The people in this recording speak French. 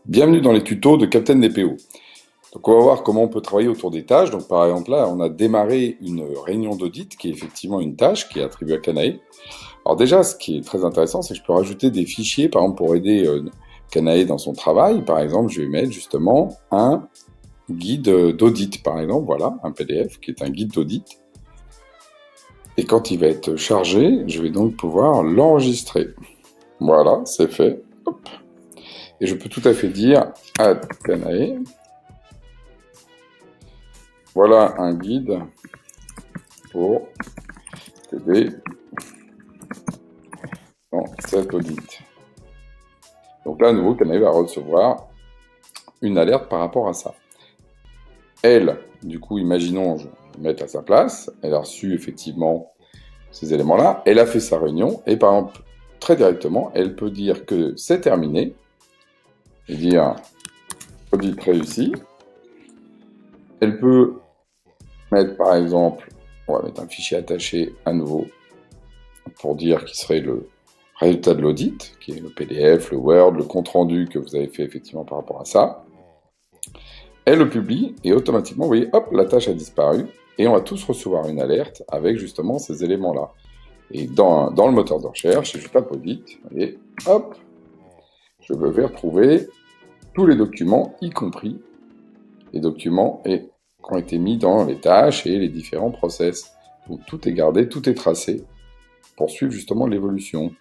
Bienvenue dans les tutos de Captain DPO. Donc on va voir comment on peut travailler autour des tâches. Donc par exemple là, on a démarré une réunion d'audit qui est effectivement une tâche qui est attribuée à Kanae. Alors déjà, ce qui est très intéressant, c'est que je peux rajouter des fichiers, par exemple pour aider Kanae dans son travail. Par exemple, je vais mettre justement un guide d'audit, par exemple, voilà, un PDF qui est un guide d'audit. Et quand il va être chargé, je vais donc pouvoir l'enregistrer. Voilà, c'est fait. Hop. Et je peux tout à fait dire à Kanae, voilà un guide pour t'aider dans cet audit. Donc là, à nouveau, Kanae va recevoir une alerte par rapport à ça. Elle, du coup, imaginons, je vais mettre à sa place, elle a reçu effectivement ces éléments-là, elle a fait sa réunion, et par exemple, très directement, elle peut dire que c'est terminé, et dire audit réussi. Elle peut mettre par exemple, on va mettre un fichier attaché à nouveau pour dire qui serait le résultat de l'audit, qui est le PDF, le Word, le compte-rendu que vous avez fait effectivement par rapport à ça. Elle le publie et automatiquement, vous voyez, hop, la tâche a disparu et on va tous recevoir une alerte avec justement ces éléments-là. Et dans le moteur de recherche, je tape audit et hop, je vais retrouver tous les documents, y compris les documents qui ont été mis dans les tâches et les différents process. Donc tout est gardé, tout est tracé pour suivre justement l'évolution.